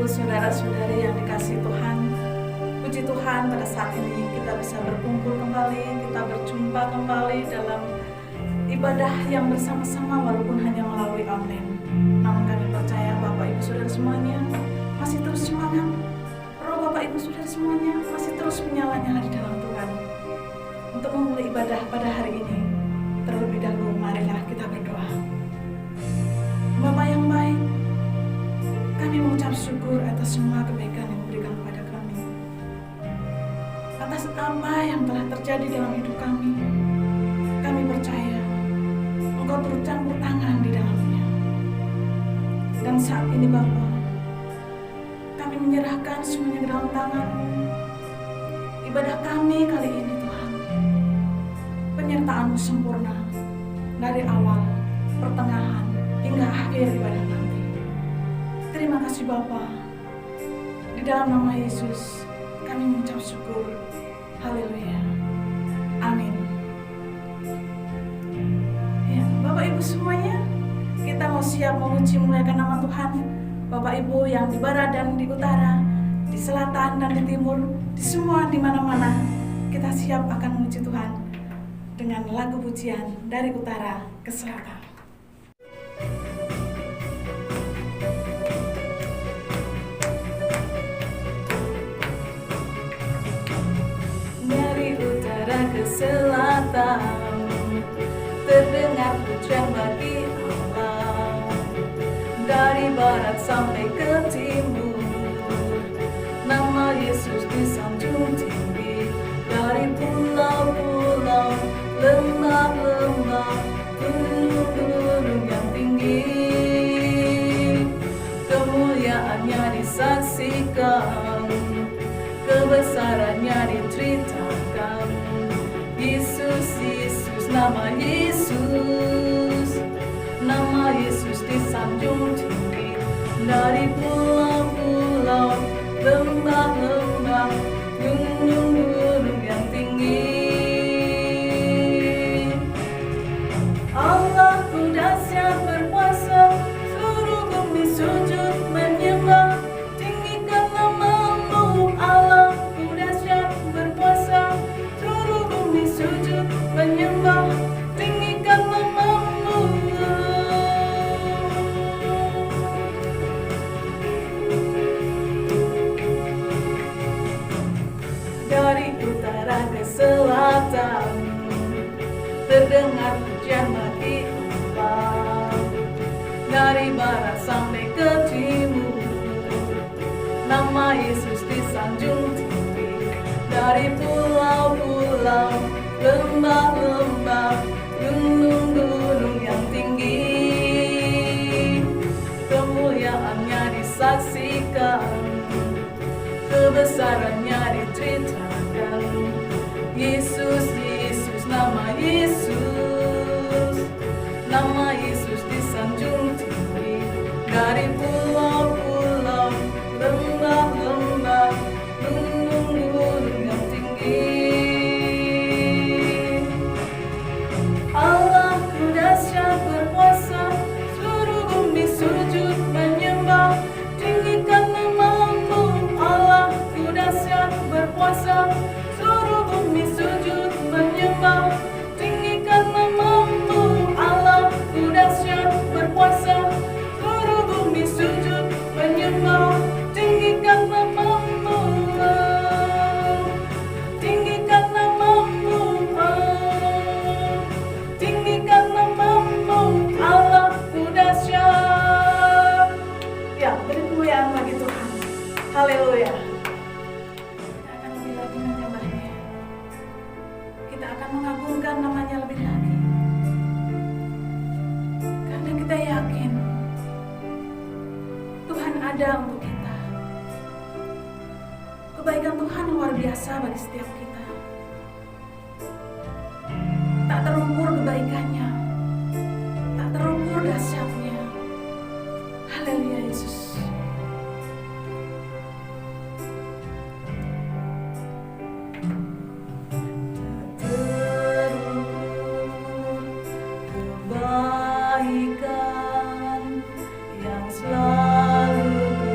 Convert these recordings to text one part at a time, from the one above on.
saudara-saudari yang dikasihi Tuhan, puji Tuhan pada saat ini kita bisa berkumpul kembali, kita berjumpa kembali dalam ibadah yang bersama-sama walaupun hanya melalui online. Namun kami percaya Bapak Ibu Saudara semuanya masih terus semangat, roh Bapak Ibu Saudara semuanya masih terus menyala-nyala di dalam Tuhan. Untuk memulai ibadah pada hari ini, terlebih dahulu marilah kita berdoa. Bapa yang baik, kami mengucap syukur atas semua kebaikan yang diberikan kepada kami, atas apa yang telah terjadi dalam hidup kami. Kami percaya Engkau turut campur tangan di dalamnya. Dan saat ini Bapa, kami menyerahkan semuanya ke dalam tangan-Mu. Ibadah kami kali ini Tuhan, penyertaan-Mu sempurna dari awal, pertengahan, hingga akhir ibadah nanti. Terima kasih Bapa. Di dalam nama Yesus kami mengucap syukur. Haleluya. Amin. Ya, Bapak Ibu semuanya, kita mau siap memuji memuliakan nama Tuhan. Bapak Ibu yang di barat dan di utara, di selatan dan di timur, di semua di mana-mana, kita siap akan memuji Tuhan dengan lagu pujian dari utara ke selatan. Ke selatan terdengar pujian bagi Allah, dari barat sampai ke timur nama Yesus disanjung tinggi, dari pulau-pulau, lembah-lembah, gunung-gunung yang tinggi, kemuliaannya disaksikan, kebesarannya diceritakan. Yesus, Yesus, nama Yesus disanjung tinggi, dari pulau-pulau, lembah-lembah, gunung-gunung yang tinggi. Allahku dahsyat berkuasa, seluruh bumi sujud menyembah, tinggikan nama-Mu. Allahku dahsyat berkuasa, seluruh bumi sujud menyembah, tinggikan nama-Mu. Dari utara ke selatan terdengar pujian bagi Allah, dari barat sampai ke timur nama Yesus disanjung tinggi, dari pulau-pulau, lembah-lembah, gunung-gunung yang tinggi, kemuliaannya disaksikan, kebesarannya diceritakan. Yesus, Yesus, nama Yesus disanjung tinggi, dari pulau-pulau, lembah-lembah, gunung-gunung yang tinggi. Allahku dahsyat berkuasa, seluruh bumi sujud menyembah, tinggikan nama-Mu. Allahku dahsyat berkuasa, seluruh bumi sujud menyembah, tinggikan nama-Mu. Allahku dahsyat berkuasa, seluruh bumi sujud menyembah, tinggikan nama-Mu. Tinggikan nama-Mu. Tinggikan nama-Mu. Allahku dahsyat. Ya, beri kemuliaan bagi Tuhan. Haleluya. Kita akan lebih lagi menyembahnya. Kita akan mengagungkan namanya lebih lagi. Karena kita yakin Tuhan ada untuk kita. Kebaikan Tuhan luar biasa bagi setiap kita. Tak terukur kebaikannya, tak terukur dahsyatnya. Haleluya Yesus. Kebaikan yang selalu ku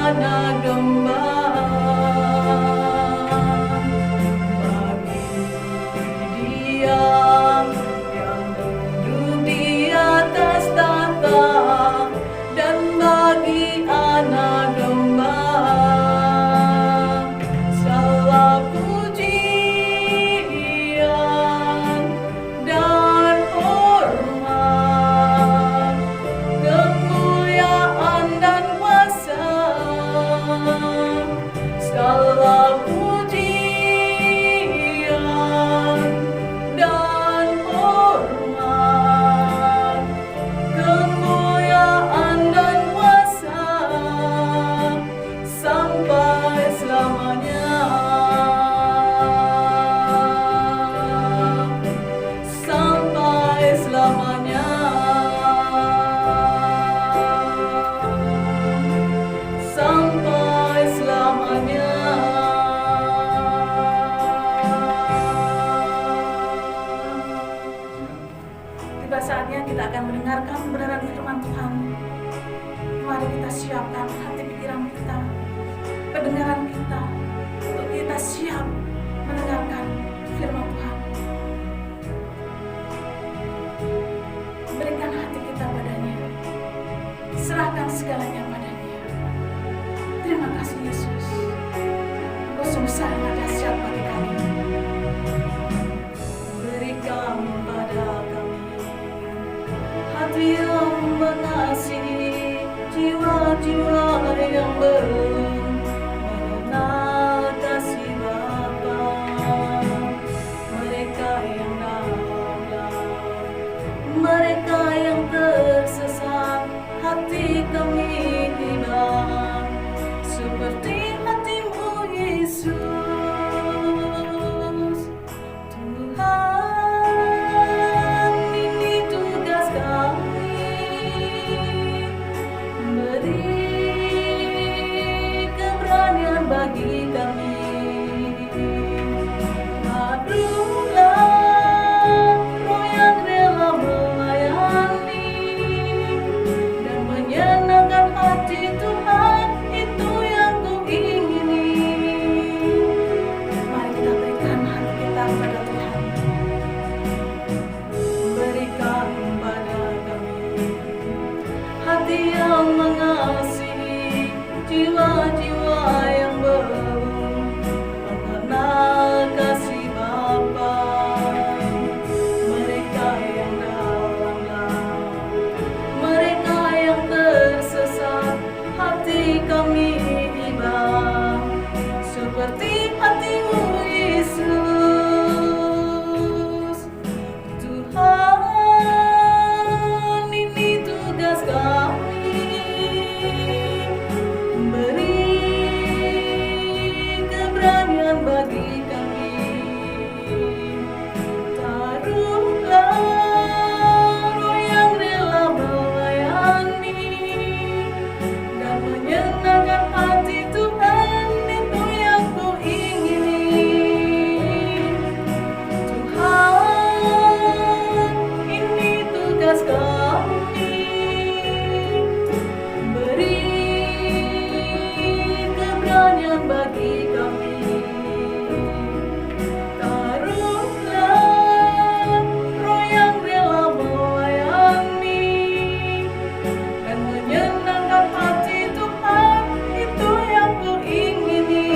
anak domba, bagi Dia yang duduk di atas tahta, dan bagi anak domba segala pujian dan hormat, kemuliaan dan kuasa, segala pujian dan hormat, kemuliaan dan kuasa sampai selamanya, sampai selamanya, sampai selamanya. Tiba saatnya kita akan mendengarkan kebenaran firman Tuhan. Mari kita siapkan hati pikiran kita, pendengaran kita, untuk kita siap mendengarkan firman Tuhan. Berikan hati kita padanya, serahkan segalanya padanya. Terima kasih Yesus, Engkau sungguh sangat dahsyat bagi kami. Berikan pada kami hati yang mengasihi jiwa-jiwa yang belum mengenal kasih Bapa. Mereka yang dalam, mereka yang tersesat, hati kami hilang seperti hatimu Yesus. Tuhan, ini tugas kami, beri keberanian bagi kami. Hadirlah Roh yang rela melayani dan menyenangkan hati Tuhan, itu yang ku ingini. Mari kita berikan hati kita kepada Tuhan. Berikan pada kami hati yang mengasihi jiwa-jiwa yang belum mengenal kasih Bapa. Mereka yang dalam, mereka yang tersesat, hati kami iba seperti hatimu Yesus. Tuhan, ini tugas kami, beri keberanian bagi kami. Taruhlah Roh yang rela melayani dan menyenangkan hati Tuhan, itu yang ku ingini. Tuhan, ini tugas kami, beri keberanian bagi kami. Taruhlah Roh yang rela melayani dan menyenangkan hati Tuhan, itu yang ku ingini.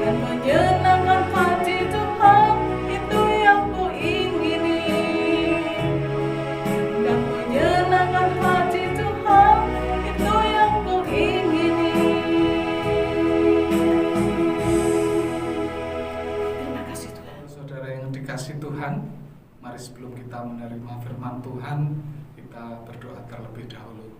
Dan menyenangkan hati Tuhan, itu yang ku ingini. Dan menyenangkan hati Tuhan, itu yang ku ingini. Terima kasih Tuhan. Saudara yang dikasih Tuhan, mari sebelum kita menerima firman Tuhan, kita berdoa terlebih dahulu.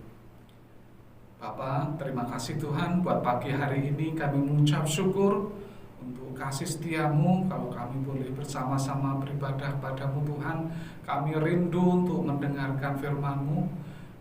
Bapa, terima kasih Tuhan buat pagi hari ini kami mengucap syukur untuk kasih setiamu. Kalau kami boleh bersama-sama beribadah padamu Tuhan, kami rindu untuk mendengarkan firman-Mu.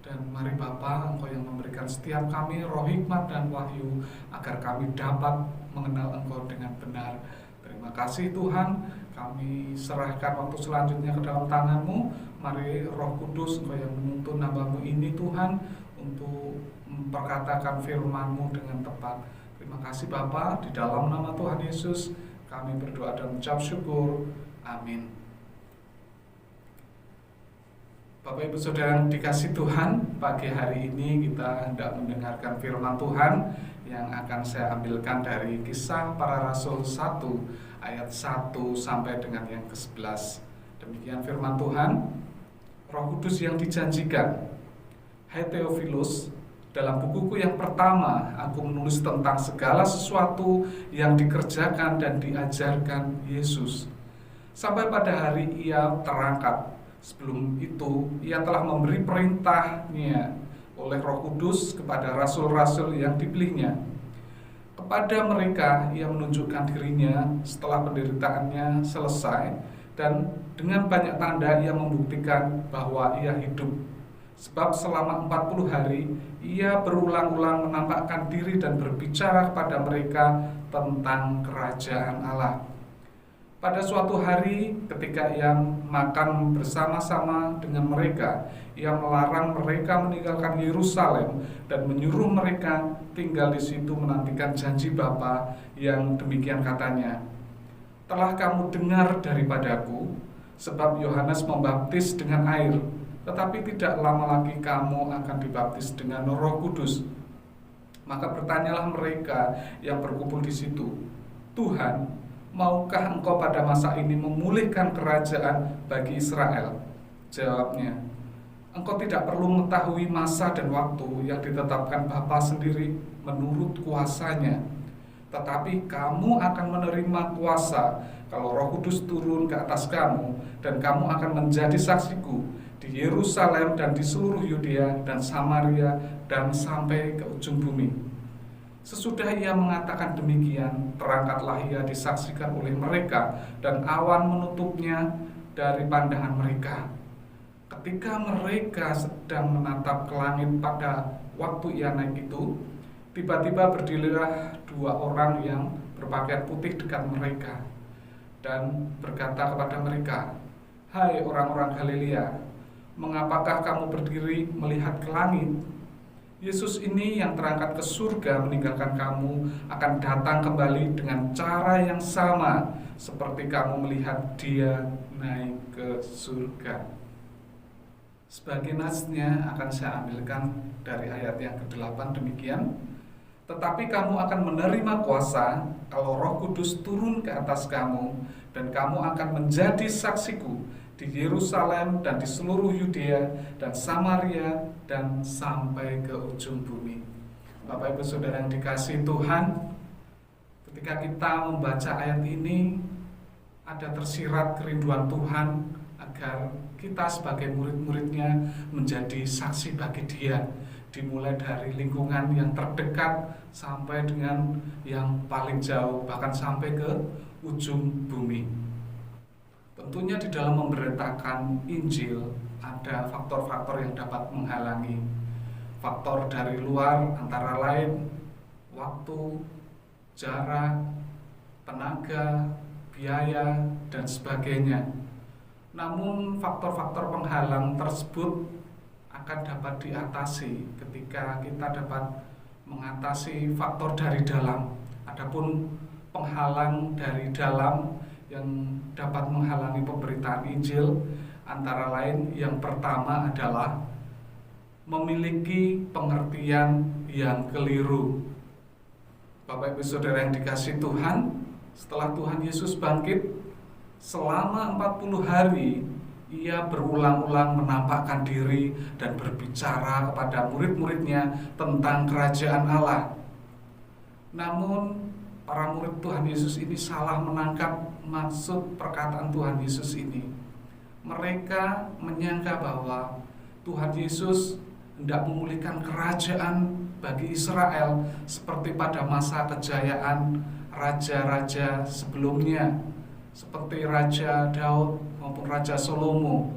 Dan mari Bapa, Engkau yang memberikan setiap kami roh hikmat dan wahyu, agar kami dapat mengenal Engkau dengan benar. Terima kasih Tuhan, kami serahkan waktu selanjutnya ke dalam tangan-Mu. Mari Roh Kudus, Engkau yang menuntun hamba-Mu ini Tuhan, untuk memperkatakan firman-Mu dengan tepat. Terima kasih Bapa, di dalam nama Tuhan Yesus kami berdoa dan mengucap syukur. Amin. Bapak Ibu Saudara yang dikasih Tuhan, pagi hari ini kita hendak mendengarkan firman Tuhan yang akan saya ambilkan dari Kisah Para Rasul 1 ayat 1 sampai dengan yang ke-11. Demikian firman Tuhan. Roh Kudus yang dijanjikan. Hai Theophilus, dalam bukuku yang pertama aku menulis tentang segala sesuatu yang dikerjakan dan diajarkan Yesus sampai pada hari ia terangkat. Sebelum itu ia telah memberi perintahnya oleh Roh Kudus kepada rasul-rasul yang dipilihnya. Kepada mereka ia menunjukkan dirinya setelah penderitaannya selesai, dan dengan banyak tanda ia membuktikan bahwa ia hidup. Sebab selama 40 hari ia berulang-ulang menampakkan diri dan berbicara kepada mereka tentang kerajaan Allah. Pada suatu hari ketika ia makan bersama-sama dengan mereka, ia melarang mereka meninggalkan Yerusalem dan menyuruh mereka tinggal di situ menantikan janji Bapa yang demikian katanya. Telah kamu dengar daripadaku, sebab Yohanes membaptis dengan air, tetapi tidak lama lagi kamu akan dibaptis dengan Roh Kudus. Maka bertanyalah mereka yang berkumpul di situ, Tuhan, maukah engkau pada masa ini memulihkan kerajaan bagi Israel? Jawabnya, engkau tidak perlu mengetahui masa dan waktu yang ditetapkan Bapa sendiri menurut kuasanya. Tetapi kamu akan menerima kuasa kalau Roh Kudus turun ke atas kamu, dan kamu akan menjadi saksiku di Yerusalem dan di seluruh Yudea dan Samaria dan sampai ke ujung bumi. Sesudah ia mengatakan demikian, terangkatlah ia disaksikan oleh mereka, dan awan menutupnya dari pandangan mereka. Ketika mereka sedang menatap ke langit pada waktu ia naik itu, tiba-tiba berdirilah dua orang yang berpakaian putih dekat mereka, dan berkata kepada mereka, Hai orang-orang Galilea, mengapakah kamu berdiri melihat ke langit? Yesus ini yang terangkat ke surga meninggalkan kamu akan datang kembali dengan cara yang sama seperti kamu melihat dia naik ke surga. Sebagai nasnya akan saya ambilkan dari ayat yang ke-8 demikian. Tetapi kamu akan menerima kuasa kalau Roh Kudus turun ke atas kamu, dan kamu akan menjadi saksiku di Yerusalem dan di seluruh Yudea dan Samaria dan sampai ke ujung bumi. Bapak Ibu Saudara yang dikasihi Tuhan, ketika kita membaca ayat ini, ada tersirat kerinduan Tuhan agar kita sebagai murid-muridnya menjadi saksi bagi Dia, dimulai dari lingkungan yang terdekat sampai dengan yang paling jauh, bahkan sampai ke ujung bumi. Tentunya di dalam memberitakan Injil ada faktor-faktor yang dapat menghalangi. Faktor dari luar antara lain waktu, jarak, tenaga, biaya, dan sebagainya. Namun faktor-faktor penghalang tersebut akan dapat diatasi ketika kita dapat mengatasi faktor dari dalam. Adapun penghalang dari dalam yang dapat menghalangi pemberitaan Injil antara lain yang pertama adalah memiliki pengertian yang keliru. Bapak Ibu Saudara yang dikasihi Tuhan, setelah Tuhan Yesus bangkit, selama 40 hari ia berulang-ulang menampakkan diri dan berbicara kepada murid-muridnya tentang kerajaan Allah. Namun para murid Tuhan Yesus ini salah menangkap maksud perkataan Tuhan Yesus ini. Mereka menyangka bahwa Tuhan Yesus hendak memulihkan kerajaan bagi Israel seperti pada masa kejayaan raja-raja sebelumnya, seperti Raja Daud maupun Raja Salomo.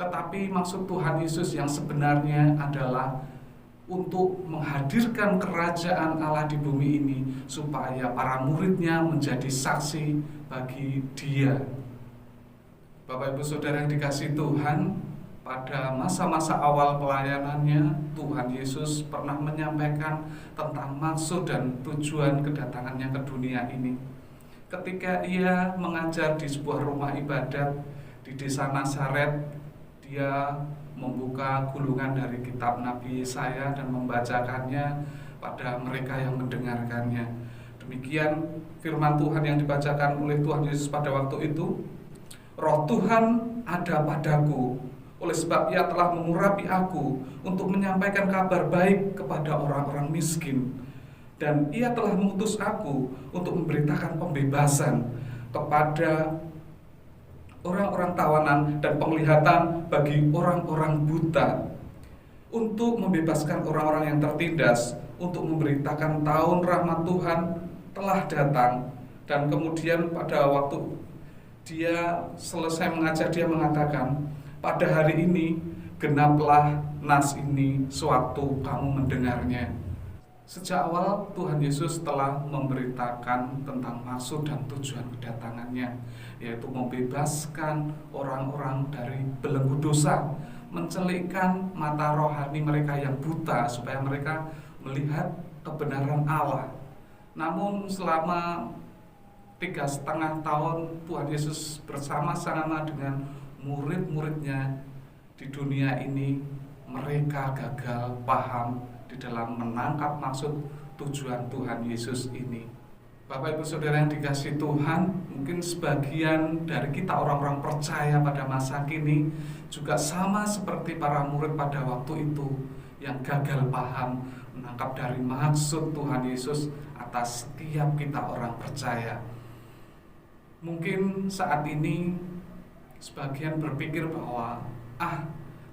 Tetapi maksud Tuhan Yesus yang sebenarnya adalah untuk menghadirkan kerajaan Allah di bumi ini supaya para muridnya menjadi saksi bagi Dia. Bapak Ibu Saudara yang dikasihi Tuhan, pada masa-masa awal pelayanannya, Tuhan Yesus pernah menyampaikan tentang maksud dan tujuan kedatangannya ke dunia ini. Ketika ia mengajar di sebuah rumah ibadat di desa Nazaret, dia membuka gulungan dari kitab Nabi Yesaya dan membacakannya pada mereka yang mendengarkannya. Demikian firman Tuhan yang dibacakan oleh Tuhan Yesus pada waktu itu. Roh Tuhan ada padaku, oleh sebab ia telah mengurapi aku untuk menyampaikan kabar baik kepada orang-orang miskin. Dan ia telah mengutus aku untuk memberitakan pembebasan kepada orang-orang tawanan dan penglihatan bagi orang-orang buta, untuk membebaskan orang-orang yang tertindas, untuk memberitakan tahun rahmat Tuhan telah datang. Dan kemudian pada waktu dia selesai mengajar, dia mengatakan, pada hari ini genaplah nas ini sewaktu kamu mendengarnya. Sejak awal Tuhan Yesus telah memberitakan tentang maksud dan tujuan kedatangannya, yaitu membebaskan orang-orang dari belenggu dosa, mencelikkan mata rohani mereka yang buta supaya mereka melihat kebenaran Allah. Namun selama 3,5 tahun Tuhan Yesus bersama-sama dengan murid-muridnya di dunia ini, mereka gagal paham di dalam menangkap maksud tujuan Tuhan Yesus ini. Bapak Ibu Saudara yang dikasihi Tuhan, mungkin sebagian dari kita orang-orang percaya pada masa kini juga sama seperti para murid pada waktu itu yang gagal paham menangkap dari maksud Tuhan Yesus atas setiap kita orang percaya. Mungkin saat ini sebagian berpikir bahwa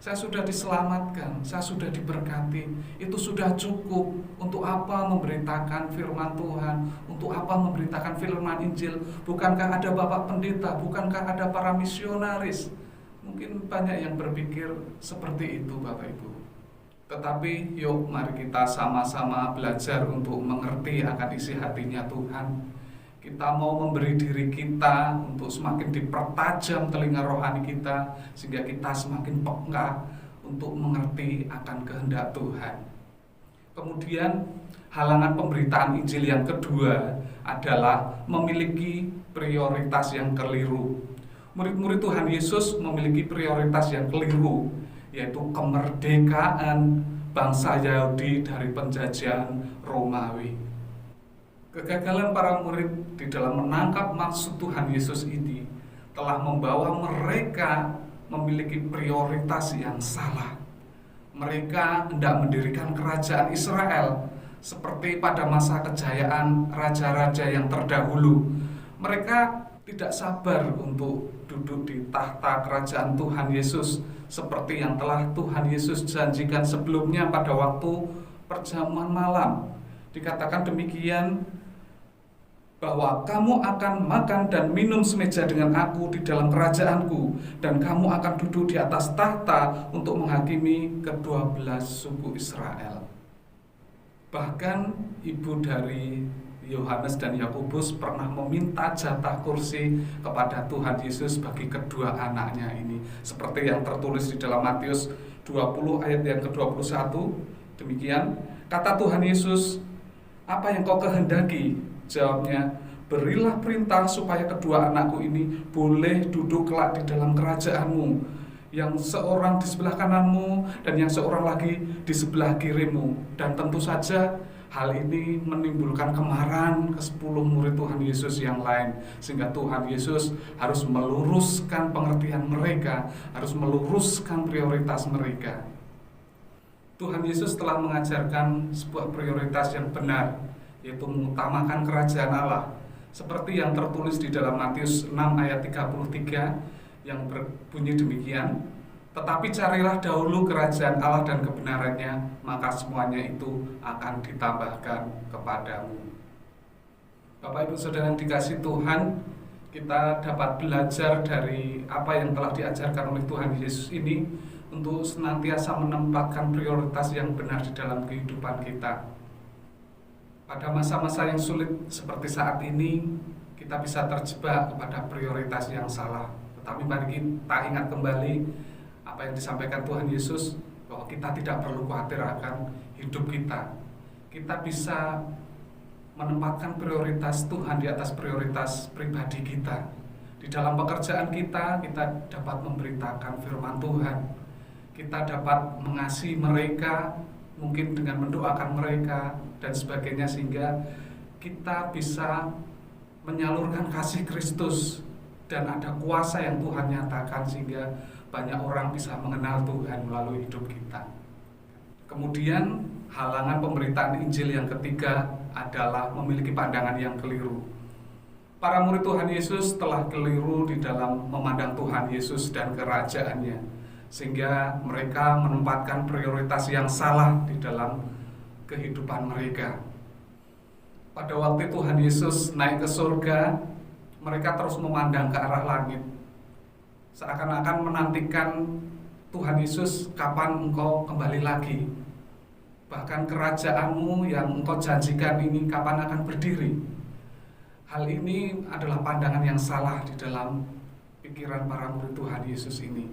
saya sudah diselamatkan, saya sudah diberkati, itu sudah cukup. Untuk apa memberitakan firman Tuhan? Untuk apa memberitakan firman Injil? Bukankah ada Bapak Pendeta? Bukankah ada para misionaris? Mungkin banyak yang berpikir seperti itu, Bapak Ibu. Tetapi yuk mari kita sama-sama belajar untuk mengerti akan isi hatinya Tuhan. Kita mau memberi diri kita untuk semakin dipertajam telinga rohani kita, sehingga kita semakin peka untuk mengerti akan kehendak Tuhan. Kemudian halangan pemberitaan Injil yang kedua adalah memiliki prioritas yang keliru. Murid-murid Tuhan Yesus memiliki prioritas yang keliru, yaitu kemerdekaan bangsa Yahudi dari penjajahan Romawi. Kegagalan para murid di dalam menangkap maksud Tuhan Yesus ini telah membawa mereka memiliki prioritas yang salah. Mereka hendak mendirikan kerajaan Israel seperti pada masa kejayaan raja-raja yang terdahulu. Mereka tidak sabar untuk duduk di tahta kerajaan Tuhan Yesus seperti yang telah Tuhan Yesus janjikan sebelumnya pada waktu perjamuan malam. Dikatakan demikian, bahwa kamu akan makan dan minum semeja dengan aku di dalam kerajaanku, dan kamu akan duduk di atas tahta untuk menghakimi ke-12 suku Israel. Bahkan ibu dari Yohanes dan Yakobus pernah meminta jatah kursi kepada Tuhan Yesus bagi kedua anaknya ini, seperti yang tertulis di dalam Matius 20 ayat yang ke-21. Demikian, kata Tuhan Yesus, "Apa yang kau kehendaki?" Jawabnya, "Berilah perintah supaya kedua anakku ini boleh duduk kelak di dalam kerajaanmu, yang seorang di sebelah kananmu dan yang seorang lagi di sebelah kirimu." Dan tentu saja hal ini menimbulkan kemarahan ke-10 murid Tuhan Yesus yang lain, sehingga Tuhan Yesus harus meluruskan pengertian mereka, harus meluruskan prioritas mereka. Tuhan Yesus telah mengajarkan sebuah prioritas yang benar, yaitu mengutamakan kerajaan Allah, seperti yang tertulis di dalam Matius 6 ayat 33 yang berbunyi demikian, "Tetapi carilah dahulu kerajaan Allah dan kebenarannya, maka semuanya itu akan ditambahkan kepadamu." Bapak Ibu Saudara yang dikasihi Tuhan, kita dapat belajar dari apa yang telah diajarkan oleh Tuhan Yesus ini untuk senantiasa menempatkan prioritas yang benar di dalam kehidupan kita. Pada masa-masa yang sulit seperti saat ini, kita bisa terjebak kepada prioritas yang salah. Tetapi mari kita ingat kembali apa yang disampaikan Tuhan Yesus, bahwa kita tidak perlu khawatir akan hidup kita. Kita bisa menempatkan prioritas Tuhan di atas prioritas pribadi kita. Di dalam pekerjaan kita dapat memberitakan firman Tuhan. Kita dapat mengasihi mereka, mungkin dengan mendoakan mereka dan sebagainya, sehingga kita bisa menyalurkan kasih Kristus dan ada kuasa yang Tuhan nyatakan sehingga banyak orang bisa mengenal Tuhan melalui hidup kita. Kemudian halangan pemberitaan Injil yang ketiga adalah memiliki pandangan yang keliru. Para murid Tuhan Yesus telah keliru di dalam memandang Tuhan Yesus dan kerajaannya, sehingga mereka menempatkan prioritas yang salah di dalam kehidupan mereka. Pada waktu Tuhan Yesus naik ke surga, mereka terus memandang ke arah langit, seakan-akan menantikan Tuhan Yesus, kapan engkau kembali lagi? Bahkan kerajaanmu yang engkau janjikan ini kapan akan berdiri? Hal ini adalah pandangan yang salah di dalam pikiran para murid Tuhan Yesus ini.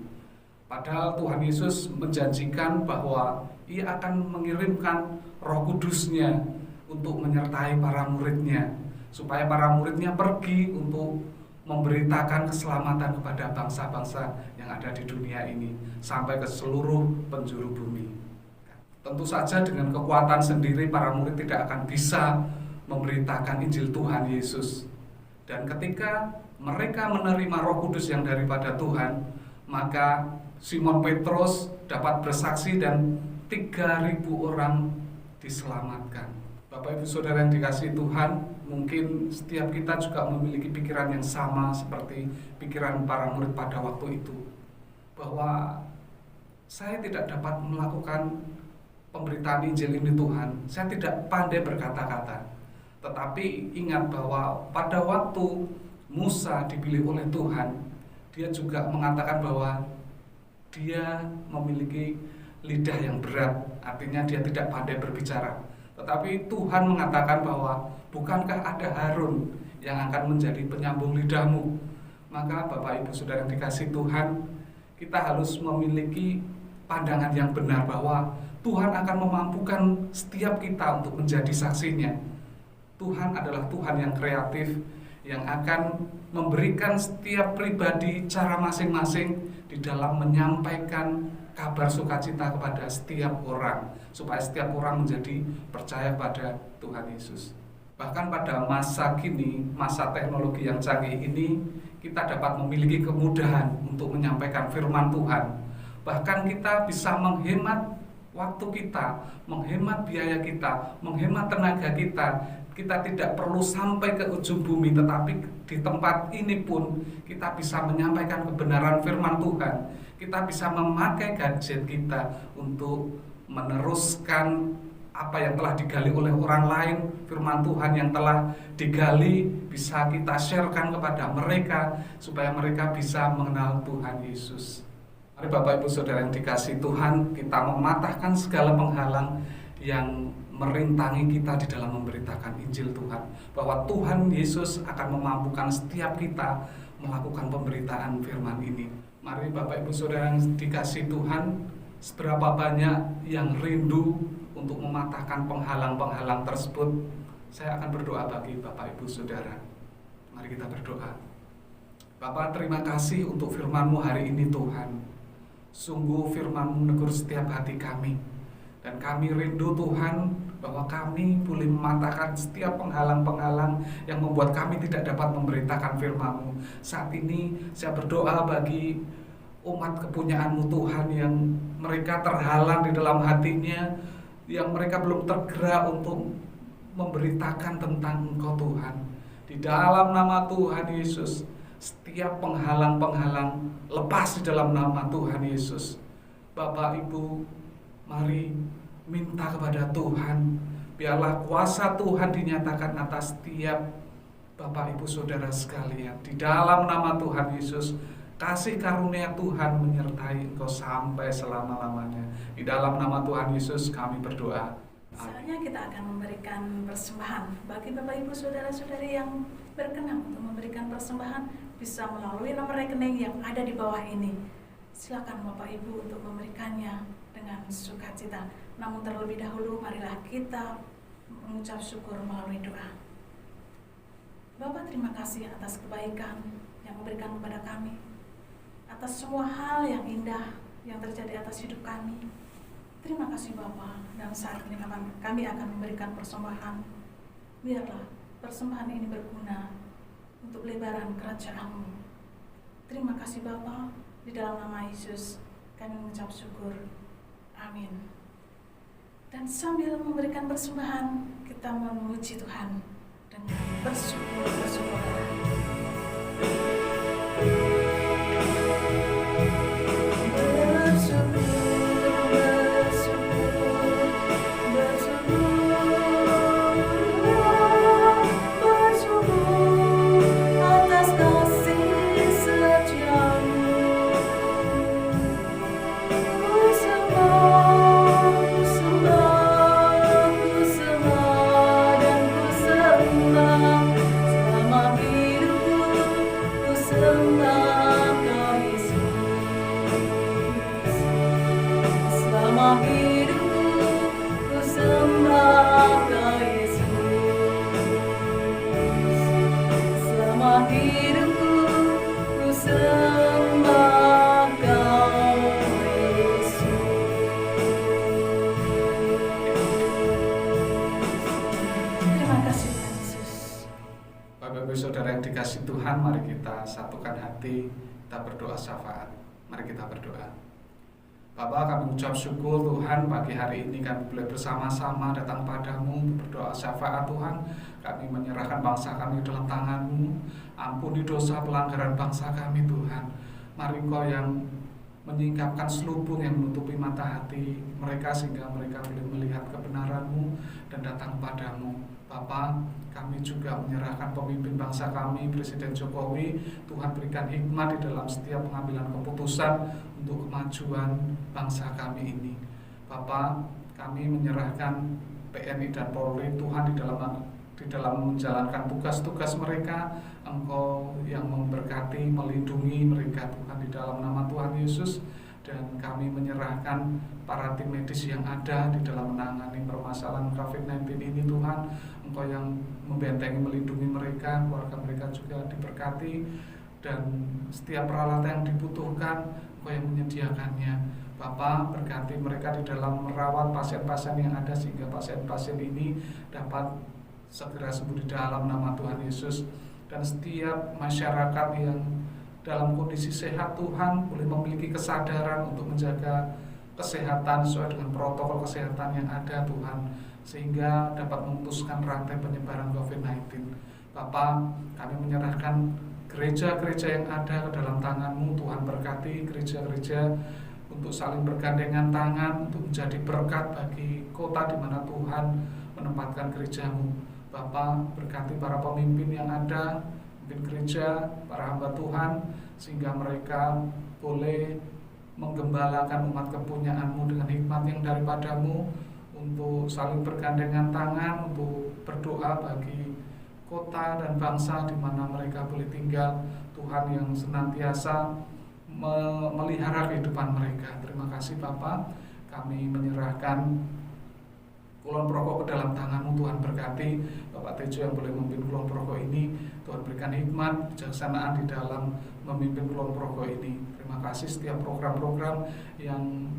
Padahal Tuhan Yesus menjanjikan bahwa Ia akan mengirimkan Roh Kudus-Nya untuk menyertai para muridnya, supaya para muridnya pergi untuk memberitakan keselamatan kepada bangsa-bangsa yang ada di dunia ini, sampai ke seluruh penjuru bumi. Tentu saja dengan kekuatan sendiri para murid tidak akan bisa memberitakan Injil Tuhan Yesus. Dan ketika mereka menerima Roh Kudus yang daripada Tuhan, maka Simon Petrus dapat bersaksi dan 3.000 orang diselamatkan. Bapak Ibu Saudara yang dikasihi Tuhan, mungkin setiap kita juga memiliki pikiran yang sama seperti pikiran para murid pada waktu itu, bahwa saya tidak dapat melakukan pemberitaan Injil ini Tuhan, saya tidak pandai berkata-kata. Tetapi ingat bahwa pada waktu Musa dipilih oleh Tuhan, dia juga mengatakan bahwa dia memiliki lidah yang berat, artinya dia tidak pandai berbicara. Tetapi Tuhan mengatakan bahwa bukankah ada Harun yang akan menjadi penyambung lidahmu? Maka Bapak Ibu Saudara yang dikasihi Tuhan, kita harus memiliki pandangan yang benar bahwa Tuhan akan memampukan setiap kita untuk menjadi saksinya. Tuhan adalah Tuhan yang kreatif, yang akan memberikan setiap pribadi cara masing-masing di dalam menyampaikan kabar sukacita kepada setiap orang, supaya setiap orang menjadi percaya pada Tuhan Yesus. Bahkan pada masa kini, masa teknologi yang canggih ini, kita dapat memiliki kemudahan untuk menyampaikan firman Tuhan. Bahkan kita bisa menghemat waktu kita, menghemat biaya kita, menghemat tenaga kita. Kita tidak perlu sampai ke ujung bumi, tetapi di tempat ini pun kita bisa menyampaikan kebenaran firman Tuhan. Kita bisa memakai gadget kita untuk meneruskan apa yang telah digali oleh orang lain. Firman Tuhan yang telah digali bisa kita sharekan kepada mereka, supaya mereka bisa mengenal Tuhan Yesus. Mari Bapak Ibu Saudara yang dikasihi Tuhan, kita mematahkan segala penghalang yang merintangi kita di dalam memberitakan Injil Tuhan, bahwa Tuhan Yesus akan memampukan setiap kita melakukan pemberitaan firman ini. Mari Bapak Ibu Saudara yang dikasihi Tuhan, seberapa banyak yang rindu untuk mematahkan penghalang-penghalang tersebut, saya akan berdoa bagi Bapak Ibu Saudara. Mari kita berdoa. Bapa, terima kasih untuk firman-Mu hari ini Tuhan. Sungguh firman-Mu menegur setiap hati kami, dan kami rindu Tuhan bahwa kami boleh mematahkan setiap penghalang-penghalang yang membuat kami tidak dapat memberitakan firman-Mu. Saat ini saya berdoa bagi umat kepunyaan-Mu Tuhan yang mereka terhalang di dalam hatinya, yang mereka belum tergerak untuk memberitakan tentang Engkau Tuhan. Di dalam nama Tuhan Yesus, setiap penghalang-penghalang lepas di dalam nama Tuhan Yesus. Bapak Ibu, mari minta kepada Tuhan, biarlah kuasa Tuhan dinyatakan atas setiap Bapak Ibu Saudara sekalian. Di dalam nama Tuhan Yesus, kasih karunia Tuhan menyertai engkau sampai selama-lamanya. Di dalam nama Tuhan Yesus kami berdoa. Selanjutnya kita akan memberikan persembahan. Bagi Bapak Ibu Saudara-saudari yang berkenan untuk memberikan persembahan, bisa melalui nomor rekening yang ada di bawah ini. silakan Bapak Ibu untuk memberikannya dengan sukacita. Namun terlebih dahulu marilah kita mengucap syukur melalui doa. Bapa, terima kasih atas kebaikan yang memberikan kepada kami, atas semua hal yang indah yang terjadi atas hidup kami. Terima kasih Bapa, dan saat ini kami akan memberikan persembahan. Biarlah persembahan ini berguna untuk lebaran kerajaan-Mu. Terima kasih Bapa, di dalam nama Yesus kami mengucap syukur. Amin. Dan sambil memberikan persembahan, kita memuji Tuhan dengan bersyukur. Saudara yang dikasih Tuhan, mari kita satukan hati, kita berdoa syafaat. Mari kita berdoa. Bapa, kami ucap syukur Tuhan, pagi hari ini kami boleh bersama-sama datang padamu untuk berdoa syafaat Tuhan. Kami menyerahkan bangsa kami dalam tangan-Mu. Ampuni dosa pelanggaran bangsa kami Tuhan. Mari Engkau yang menyingkapkan selubung yang menutupi mata hati mereka sehingga mereka boleh melihat kebenaran-Mu dan datang padamu. Bapa, kami juga menyerahkan pemimpin bangsa kami, Presiden Jokowi. Tuhan berikan hikmat di dalam setiap pengambilan keputusan untuk kemajuan bangsa kami ini. Bapa, kami menyerahkan TNI dan Polri, Tuhan di dalam menjalankan tugas-tugas mereka. Engkau yang memberkati, melindungi mereka Tuhan di dalam nama Tuhan Yesus. Dan kami menyerahkan para tim medis yang ada di dalam menangani permasalahan COVID-19 ini Tuhan. Engkau yang membentengi, melindungi mereka, keluarga mereka juga diberkati. Dan setiap peralatan yang dibutuhkan Engkau yang menyediakannya. Bapa, berkati mereka di dalam merawat pasien-pasien yang ada sehingga pasien-pasien ini dapat segera sembuh di dalam nama Tuhan Yesus. Dan setiap masyarakat yang dalam kondisi sehat Tuhan boleh memiliki kesadaran untuk menjaga kesehatan sesuai dengan protokol kesehatan yang ada Tuhan, sehingga dapat memutuskan rantai penyebaran COVID-19. Bapa, kami menyerahkan gereja-gereja yang ada ke dalam tangan-Mu. Tuhan berkati gereja-gereja untuk saling bergandengan tangan untuk menjadi berkat bagi kota di mana Tuhan menempatkan gereja-Mu. Bapa, berkati para pemimpin yang ada, pemimpin gereja, para hamba Tuhan, sehingga mereka boleh menggembalakan umat kepunyaan-Mu dengan hikmat yang daripada-Mu, untuk saling bergandengan tangan, untuk berdoa bagi kota dan bangsa di mana mereka boleh tinggal. Tuhan yang senantiasa melihara kehidupan mereka. Terima kasih Bapa, kami menyerahkan Kulon Progo ke dalam tangan-Mu. Tuhan berkati Bapak Tejo yang boleh memimpin Kulon Progo ini. Tuhan berikan hikmat, kebijaksanaan di dalam memimpin Kulon Progo ini. Terima kasih setiap program-program yang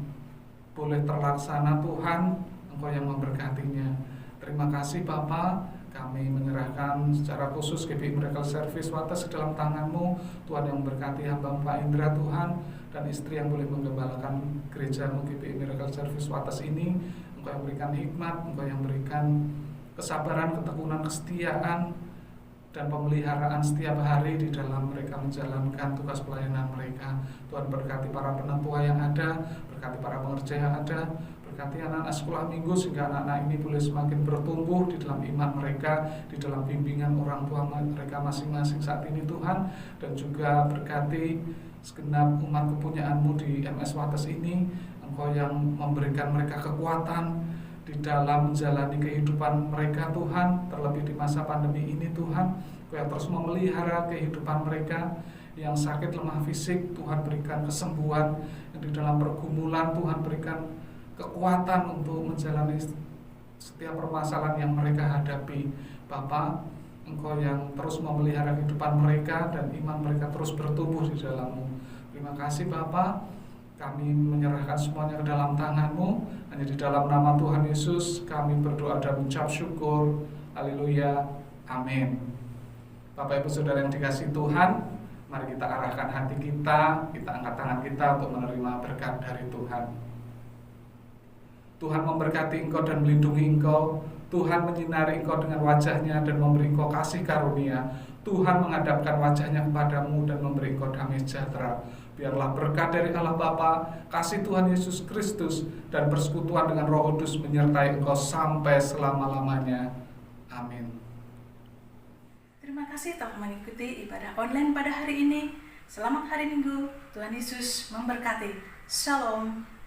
boleh terlaksana Tuhan, Engkau yang memberkatinya. Terima kasih Bapa, kami menyerahkan secara khusus GBI Miracle Service Wates ke dalam tangan-Mu. Tuhan yang memberkati hamba Pak Indra Tuhan, dan istri yang boleh menggembalakan gereja-Mu GBI Miracle Service Wates ini. Engkau yang berikan hikmat, Engkau yang berikan kesabaran, ketekunan, kesetiaan, dan pemeliharaan setiap hari di dalam mereka menjalankan tugas pelayanan mereka. Tuhan berkati para penetua yang ada, berkati para pengerja yang ada, berkati anak-anak sekolah minggu sehingga anak-anak ini boleh semakin bertumbuh di dalam iman mereka, di dalam bimbingan orang tua mereka masing-masing saat ini Tuhan. Dan juga berkati segenap umat kepunyaan-Mu di MS Wates ini. Engkau yang memberikan mereka kekuatan di dalam menjalani kehidupan mereka Tuhan, terlebih di masa pandemi ini Tuhan. Engkau yang terus memelihara kehidupan mereka, yang sakit lemah fisik, Tuhan berikan kesembuhan. Yang di dalam pergumulan, Tuhan berikan kekuatan untuk menjalani setiap permasalahan yang mereka hadapi. Bapa, Engkau yang terus memelihara kehidupan mereka dan iman mereka terus bertumbuh di dalam-Mu. Terima kasih Bapa, kami menyerahkan semuanya ke dalam tangan-Mu. Hanya di dalam nama Tuhan Yesus kami berdoa dan mengucap syukur. Haleluya, amin. Bapak Ibu Saudara yang dikasihi Tuhan, mari kita arahkan hati kita angkat tangan kita untuk menerima berkat dari Tuhan. Tuhan memberkati engkau dan melindungi engkau. Tuhan menyinari engkau dengan wajahnya dan memberi engkau kasih karunia. Tuhan menghadapkan wajahnya kepadamu dan memberi engkau damai sejahtera. Biarlah berkat dari Allah Bapa, kasih Tuhan Yesus Kristus, dan persekutuan dengan Roh Kudus menyertai engkau sampai selama-lamanya. Amin. Terima kasih telah mengikuti ibadah online pada hari ini. Selamat hari Minggu. Tuhan Yesus memberkati. Shalom.